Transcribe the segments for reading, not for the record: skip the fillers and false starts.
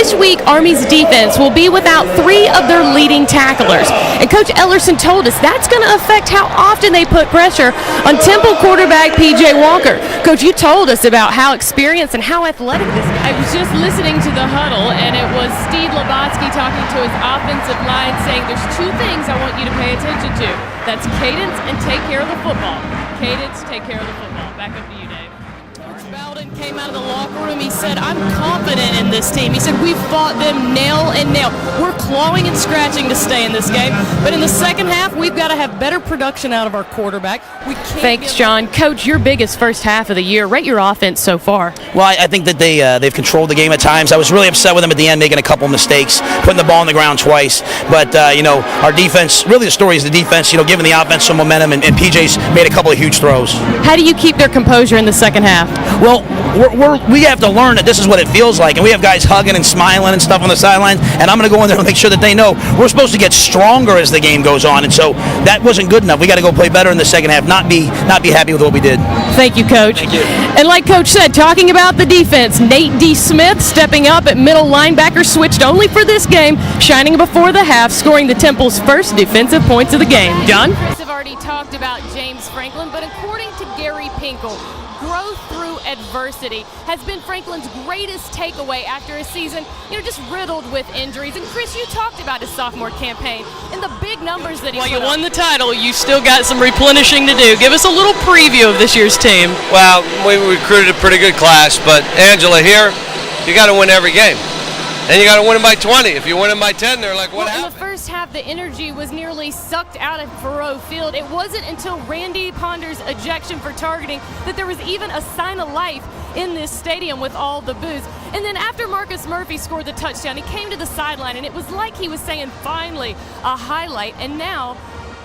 this week Army's defense will be without 3 of their leading tacklers. And Coach Ellerson told us that's going to affect how often they put pressure on Temple quarterback P.J. Walker. Coach, you told us about how experienced and how athletic this guy is. I was just listening to the huddle, and it was Steve Lobotsky talking to his offensive line saying there's 2 things I want you to pay attention to. That's cadence and take care of the football. Cadence, take care of the football. Back up to you, Dave. Coach Bowden came out of the locker room. He said, I'm confident in this team. He said, we've fought them nail and nail. We're clawing and scratching to stay in this game. But in the second half, we've got to have better production out of our quarterback. Thanks, John. Coach, your biggest first half of the year. Rate your offense so far. Well, I think that they've controlled the game at times. I was really upset with them at the end, making a couple mistakes, putting the ball on the ground twice. But, our defense, really the story is the defense, giving the offense some momentum, and PJ's made a couple of huge throws. How do you keep their composure in the second half? Well, we have to learn that this is what it feels like, and we have guys hugging and smiling and stuff on the sidelines, and I'm going to go in there and make sure that they know we're supposed to get stronger as the game goes on, and so that wasn't good enough. We got to go play better in the second half, not be happy with what we did. Thank you, Coach. Thank you. And like Coach said, talking about the defense, Nate D. Smith stepping up at middle linebacker, switched only for this game, shining before the half, scoring the Temple's first defensive points of the game. John? Chris have already talked about James Franklin, but according to Gary Pinkel, growth through adversity has been Franklin's greatest takeaway after a season, just riddled with injuries. And Chris, you talked about his sophomore campaign and the big numbers that he Well, you won the title. You still got some replenishing to do. Give us a little preview of this year's team. Well, we recruited a pretty good class, but Angela here, you got to win every game. And you got to win them by 20. If you win them by 10, they're like, what happened? In the first half, the energy was nearly sucked out of Faroe Field. It wasn't until Randy Ponder's ejection for targeting that there was even a sign of life in this stadium with all the boos. And then after Marcus Murphy scored the touchdown, he came to the sideline, and it was like he was saying, finally, a highlight. And now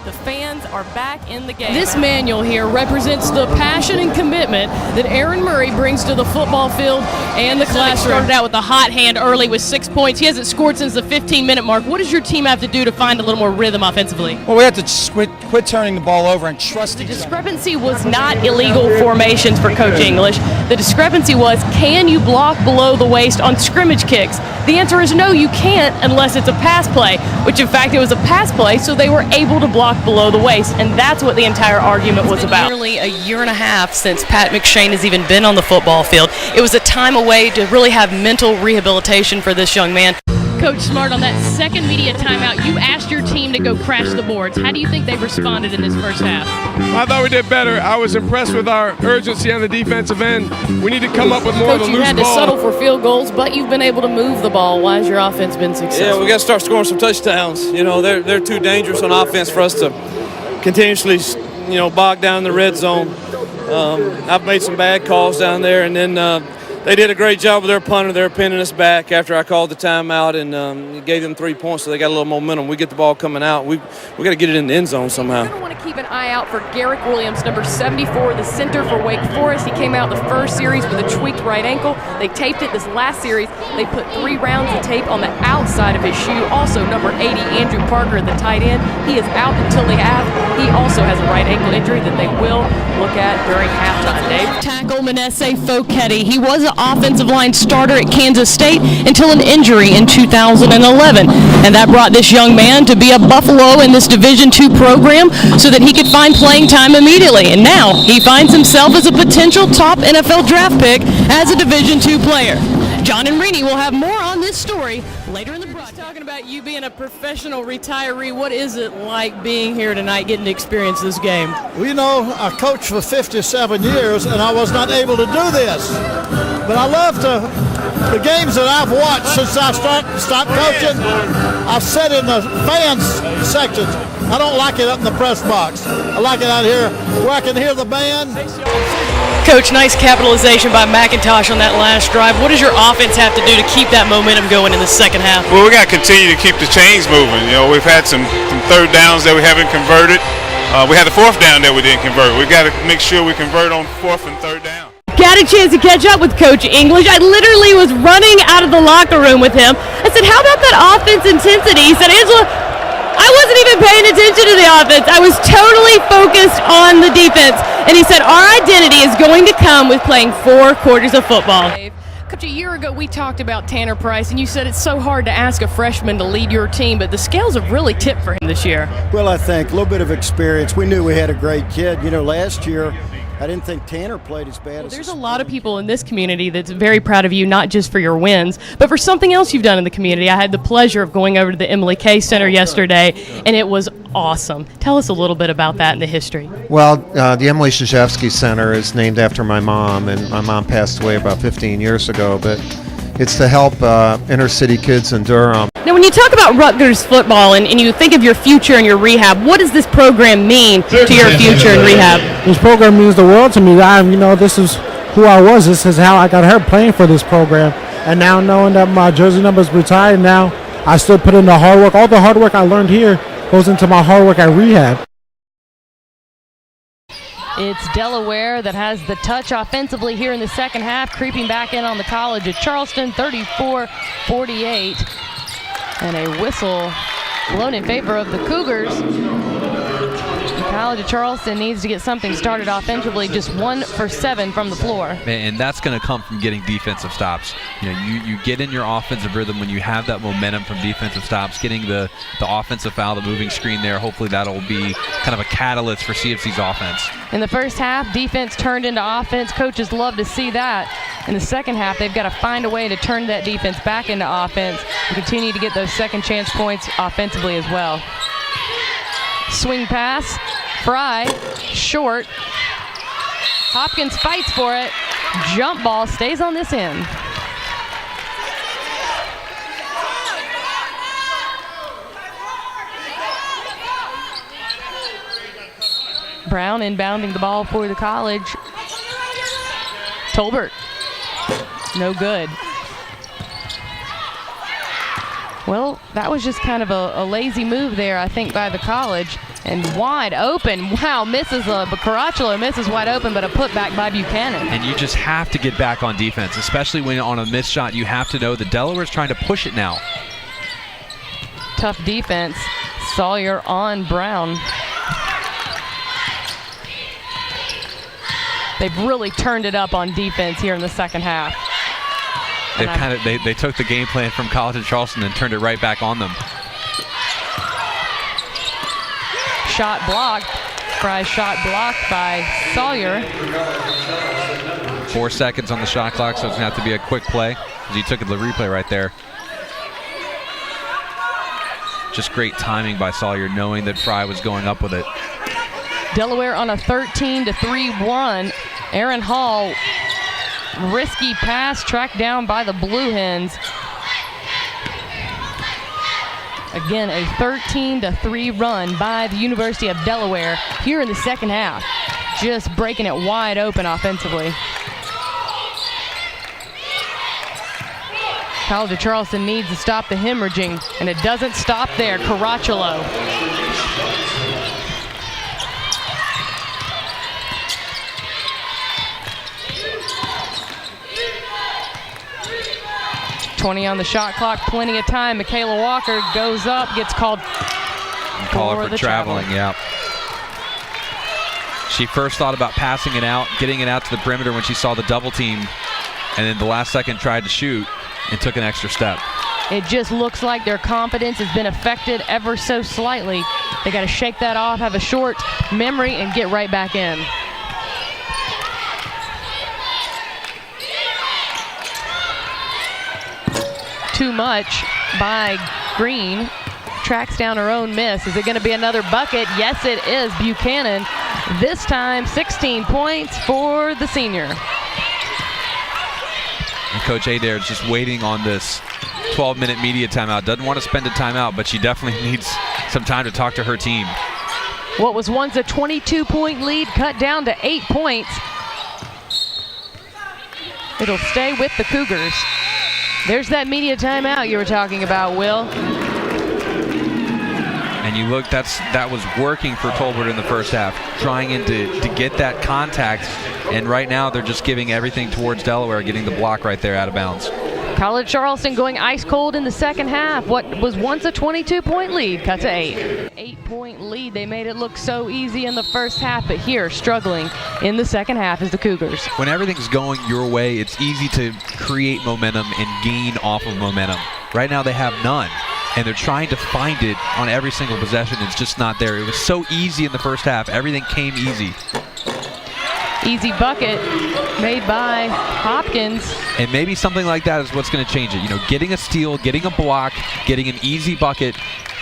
the fans are back in the game. This manual here represents the passion and commitment that Aaron Murray brings to the football field and the classroom. Started out with a hot hand early with 6 points. He hasn't scored since the 15-minute mark. What does your team have to do to find a little more rhythm offensively? Well, we have to quit turning the ball over and trust each other. The discrepancy was not illegal formations for Coach English. The discrepancy was, can you block below the waist on scrimmage kicks? The answer is no, you can't unless it's a pass play, which in fact it was a pass play, so they were able to block below the waist, and that's what the entire argument was about. Nearly a year and a half since Pat McShane has even been on the football field. It was a time away to really have mental rehabilitation for this young man. Coach Smart, on that second media timeout, you asked your team to go crash the boards. How do you think they responded in this first half? I thought we did better. I was impressed with our urgency on the defensive end. We need to come up with more Coach, of the you loose had to ball. settle for field goals, but you've been able to move the ball. Why has your offense been successful? Yeah, we got to start scoring some touchdowns. They're too dangerous on offense for us to continuously, bog down in the red zone. I've made some bad calls down there, and then they did a great job with their punter. They're pinning us back after I called the timeout and gave them 3 points, so they got a little momentum. We get the ball coming out. We got to get it in the end zone somehow. You're going to want to keep an eye out for Garrick Williams, number 74, the center for Wake Forest. He came out the first series with a tweaked right ankle. They taped it this last series. They put 3 rounds of tape on the outside of his shoe. Also, number 80, Andrew Parker, the tight end. He is out until the half. He also has a right ankle injury that they will look at during halftime. Dave? Tackle Manesse Foketti. He was an offensive line starter at Kansas State until an injury in 2011. And that brought this young man to be a Buffalo in this Division II program so that he could find playing time immediately. And now he finds himself as a potential top NFL draft pick as a Division II player. John and Renee will have more on this story later in the broadcast. Talking about you being a professional retiree, what is it like being here tonight, getting to experience this game? Well, I coached for 57 years, and I was not able to do this. But I love the games that I've watched since I stopped coaching. I've sat in the fans section. I don't like it up in the press box. I like it out here where I can hear the band. Coach, nice capitalization by McIntosh on that last drive. What does your offense have to do to keep that momentum going in the second half? Well, we got to continue to keep the chains moving. We've had some third downs that we haven't converted. We had the fourth down that we didn't convert. We've got to make sure we convert on fourth and third down. Got a chance to catch up with Coach English. I literally was running out of the locker room with him. I said, how about that offense intensity? He said, Angela, I wasn't even paying attention to the offense. I was totally focused on the defense. And he said, our identity is going to come with playing 4 quarters of football. Coach, a year ago we talked about Tanner Price, and you said it's so hard to ask a freshman to lead your team, but the scales have really tipped for him this year. Well, I think a little bit of experience. We knew we had a great kid. You know, last year I didn't think Tanner played as bad as There's a lot of people in this community that's very proud of you, not just for your wins, but for something else you've done in the community. I had the pleasure of going over to the Emily K Center yesterday, and it was awesome. Tell us a little bit about that and the history. Well, the Emily Krzyzewski Center is named after my mom, and my mom passed away about 15 years ago, but it's to help inner city kids in Durham. Now, when you talk about Rutgers football and you think of your future and your rehab, what does this program mean to your future and rehab? This program means the world to me. This is who I was. This is how I got hurt, playing for this program. And now knowing that my jersey number is retired, now I still put in the hard work. All the hard work I learned here goes into my hard work at rehab. It's Delaware that has the touch offensively here in the second half, creeping back in on the College of Charleston, 34-48. And a whistle blown in favor of the Cougars. The College of Charleston needs to get something started offensively, just 1 for 7 from the floor. And that's going to come from getting defensive stops. You get in your offensive rhythm when you have that momentum from defensive stops, getting the offensive foul, the moving screen there. Hopefully that'll be kind of a catalyst for CFC's offense. In the first half, defense turned into offense. Coaches love to see that. In the second half, they've got to find a way to turn that defense back into offense and continue to get those second chance points offensively as well. Swing pass, Fry, short. Hopkins fights for it. Jump ball stays on this end. Brown inbounding the ball for the College. Tolbert, no good. Well, that was just kind of a lazy move there, I think, by the College. And wide open. Wow, misses, but Caracciolo misses wide open, but a putback by Buchanan. And you just have to get back on defense, especially when on a missed shot. You have to know that Delaware's trying to push it now. Tough defense. Sawyer on Brown. They've really turned it up on defense here in the second half. They took the game plan from College of Charleston and turned it right back on them. Shot blocked. Fry's shot blocked by Sawyer. 4 seconds on the shot clock, so it's going to have to be a quick play. He took the replay right there. Just great timing by Sawyer, knowing that Fry was going up with it. Delaware on a 13-3 run. Aaron Hall, risky pass, tracked down by the Blue Hens. Again, a 13-3 run by the University of Delaware here in the second half. Just breaking it wide open offensively. College of Charleston needs to stop the hemorrhaging, and it doesn't stop there. Caracciolo. .20 on the shot clock, plenty of time. Michaela Walker goes up, gets called for traveling, yeah. She first thought about passing it out, getting it out to the perimeter when she saw the double team, and then the last second tried to shoot and took an extra step. It just looks like their confidence has been affected ever so slightly. They got to shake that off, have a short memory, and get right back in. Too much by Green. Tracks down her own miss. Is it going to be another bucket? Yes, it is. Buchanan. This time, 16 points for the senior. And Coach Adair is just waiting on this 12-minute media timeout. Doesn't want to spend a timeout, but she definitely needs some time to talk to her team. What was once a 22-point lead cut down to 8 points. It'll stay with the Cougars. There's that media timeout you were talking about, Will. And you look, that was working for Tolbert in the first half, trying to get that contact. And right now they're just giving everything towards Delaware, getting the block right there out of bounds. College Charleston going ice cold in the second half. What was once a 22-point lead cut to 8. 8-point lead. They made it look so easy in the first half, but here struggling in the second half is the Cougars. When everything's going your way, it's easy to create momentum and gain off of momentum. Right now they have none, and they're trying to find it on every single possession. It's just not there. It was so easy in the first half. Everything came easy. Easy bucket made by Hopkins. And maybe something like that is what's going to change it. You know, getting a steal, getting a block, getting an easy bucket,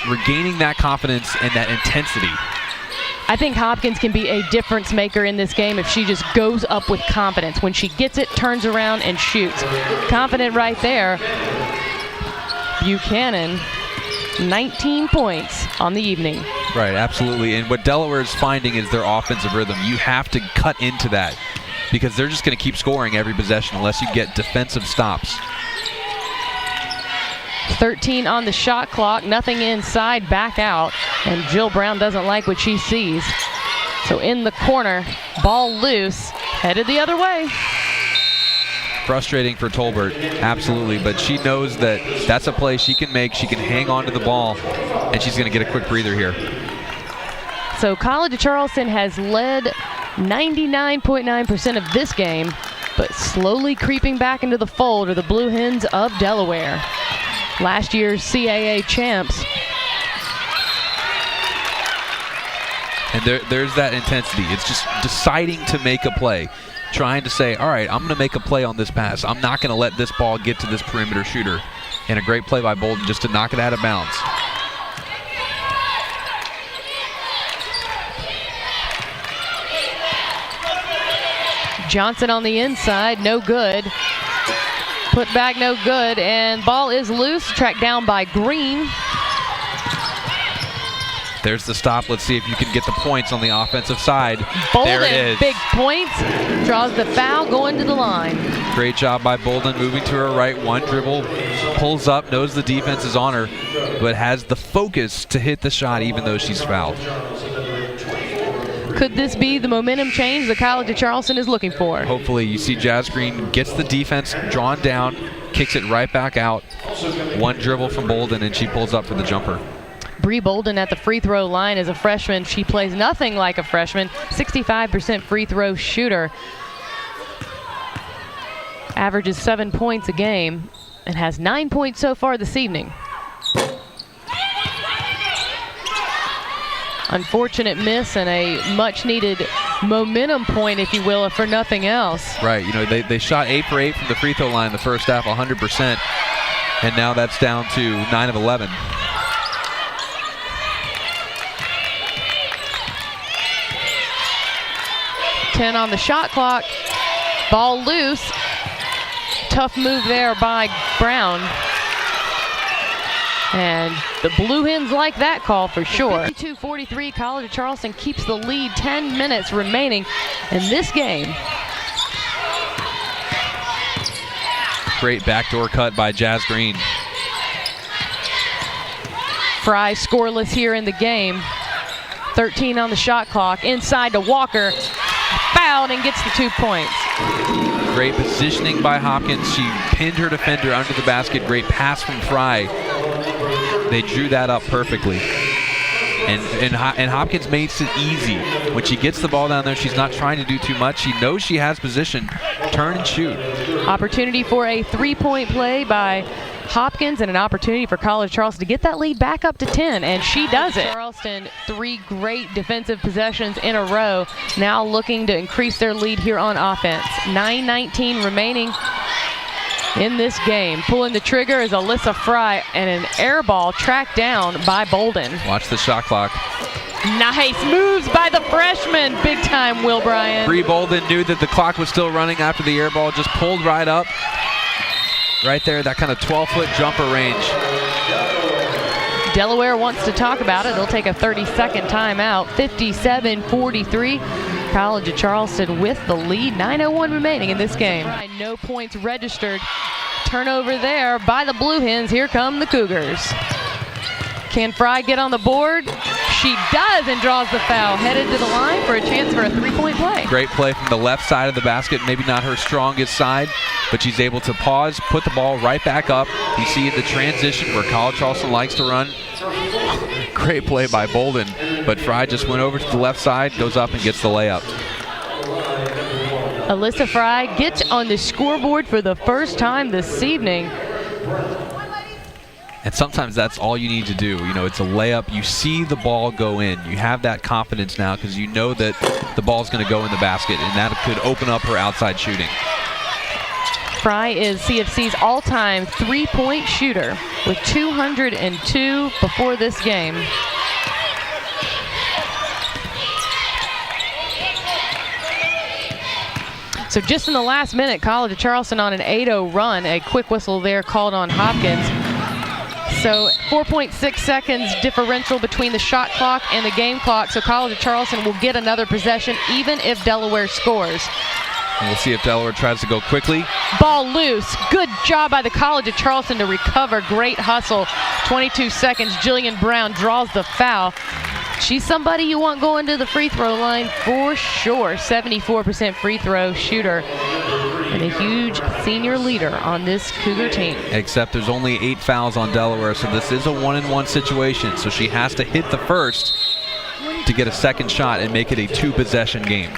regaining that confidence and that intensity. I think Hopkins can be a difference maker in this game if she just goes up with confidence. When she gets it, turns around and shoots. Confident right there. Buchanan, 19 points on the evening. Right, absolutely. And what Delaware is finding is their offensive rhythm. You have to cut into that because they're just going to keep scoring every possession unless you get defensive stops. 13 on the shot clock, nothing inside, back out, and Jill Brown doesn't like what she sees. So in the corner, ball loose, headed the other way. Frustrating for Tolbert, absolutely, but she knows that that's a play she can make. She can hang on to the ball, and she's going to get a quick breather here. So College of Charleston has led 99.9% of this game, but slowly creeping back into the fold are the Blue Hens of Delaware. Last year's CAA champs. And there's that intensity. It's just deciding to make a play. Trying to say, all right, I'm going to make a play on this pass. I'm not going to let this ball get to this perimeter shooter. And a great play by Bolden just to knock it out of bounds. Johnson on the inside, no good. Put back, no good, and ball is loose, tracked down by Green. There's the stop. Let's see if you can get the points on the offensive side. Bolden, there it is. Big points, draws the foul, going to the line. Great job by Bolden, moving to her right, one dribble, pulls up, knows the defense is on her, but has the focus to hit the shot even though she's fouled. Could this be the momentum change the College of Charleston is looking for? Hopefully. You see Jazz Green gets the defense drawn down, kicks it right back out. One dribble from Bolden, and she pulls up for the jumper. Bree Bolden at the free throw line as a freshman. She plays nothing like a freshman. 65% free throw shooter. Averages 7 points a game and has 9 points so far this evening. Unfortunate miss and a much-needed momentum point, if you will, if for nothing else. Right. You know, they shot 8 for 8 from the free throw line in the first half, 100%, and now that's down to 9 of 11. On the shot clock, ball loose. Tough move there by Brown. And the Blue Hens like that call for sure. 52-43, College of Charleston keeps the lead, 10 minutes remaining in this game. Great backdoor cut by Jazz Green. Fry scoreless here in the game. 13 on the shot clock, inside to Walker. Fouled and gets the 2 points. Great positioning by Hopkins. She pinned her defender under the basket. Great pass from Fry. They drew that up perfectly. And Hopkins makes it easy. When she gets the ball down there, she's not trying to do too much. She knows she has position. Turn and shoot. Opportunity for a three-point play by Hopkins and an opportunity for College Charleston to get that lead back up to 10, and she does it. Charleston, 3 great defensive possessions in a row, now looking to increase their lead here on offense. 9:19 remaining in this game. Pulling the trigger is Alyssa Fry, and an air ball tracked down by Bolden. Watch the shot clock. Nice moves by the freshman. Big time, Will Bryan. Bree Bolden knew that the clock was still running after the air ball, just pulled right up. Right there, that kind of 12-foot jumper range. Delaware wants to talk about it. They'll take a 30-second timeout. 57-43. College of Charleston with the lead. 9:01 remaining in this game. No points registered. Turnover there by the Blue Hens. Here come the Cougars. Can Fry get on the board? she does, and draws the foul. Headed to the line for a chance for a three-point play. Great play from the left side of the basket. Maybe not her strongest side, but she's able to pause, put the ball right back up. You see the transition where College Charleston likes to run. Great play by Bolden, but Fry just went over to the left side, goes up and gets the layup. Alyssa Fry gets on the scoreboard for the first time this evening. And sometimes that's all you need to do. You know, it's a layup. You see the ball go in. You have that confidence now because you know that the ball's going to go in the basket, and that could open up her outside shooting. Fry is CFC's all-time three-point shooter with 202 before this game. So just in the last minute, College of Charleston on an 8-0 run. A quick whistle there called on Hopkins. So 4.6 seconds differential between the shot clock and the game clock. So College of Charleston will get another possession even if Delaware scores. And we'll see if Delaware tries to go quickly. Ball loose. Good job by the College of Charleston to recover. Great hustle. 22 seconds. Jillian Brown draws the foul. She's somebody you want going to the free throw line for sure. 74% free throw shooter and a huge senior leader on this Cougar team. Except there's only 8 fouls on Delaware, so this is a 1-and-1 situation. So she has to hit the first to get a second shot and make it a 2-possession game.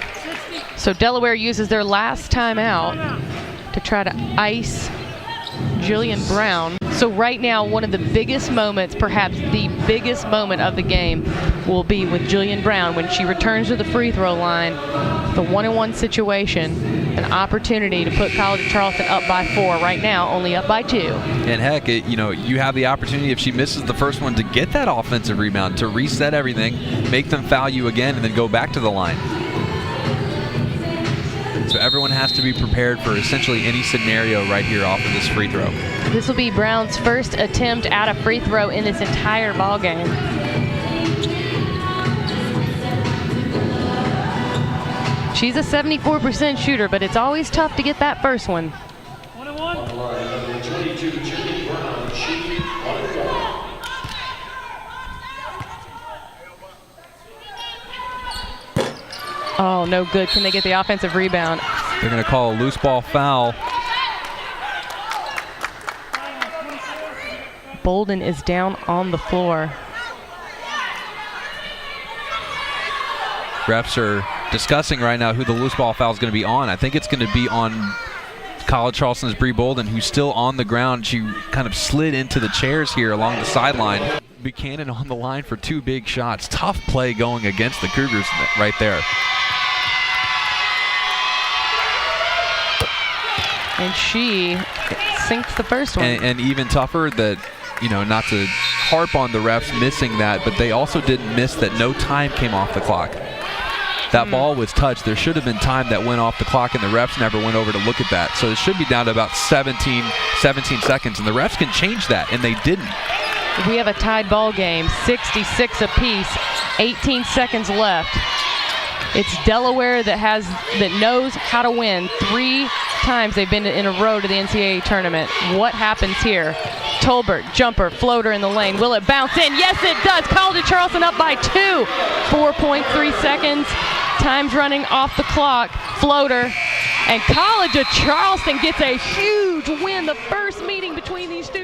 So Delaware uses their last timeout to try to ice Jillian Brown. So right now, one of the biggest moments, perhaps the biggest moment of the game, will be with Jillian Brown when she returns to the free throw line. The 1-and-1 situation, an opportunity to put College of Charleston up by 4. Right now, only up by 2. And heck, you have the opportunity, if she misses the first one, to get that offensive rebound, to reset everything, make them foul you again, and then go back to the line. So everyone has to be prepared for essentially any scenario right here off of this free throw. This will be Brown's first attempt at a free throw in this entire ball game. She's a 74% shooter, but it's always tough to get that first one. Oh, no good. Can they get the offensive rebound? They're going to call a loose ball foul. Bolden is down on the floor. Refs are discussing right now who the loose ball foul is going to be on. I think it's going to be on College Charleston's Bree Bolden, who's still on the ground. She kind of slid into the chairs here along the sideline. Buchanan on the line for 2 big shots. Tough play going against the Cougars right there. And she sinks the first one. And even tougher that, not to harp on the refs missing that, but they also didn't miss that no time came off the clock. That ball was touched. There should have been time that went off the clock, and the refs never went over to look at that. So it should be down to about 17 seconds, and the refs can change that, and they didn't. We have a tied ball game, 66 apiece, 18 seconds left. It's Delaware that knows how to win. 3 times they've been in a row to the NCAA tournament. What happens here? Tolbert, jumper, floater in the lane. Will it bounce in? Yes, it does. College of Charleston up by 2. 4.3 seconds. Time's running off the clock. Floater. And College of Charleston gets a huge win. The first meeting between these two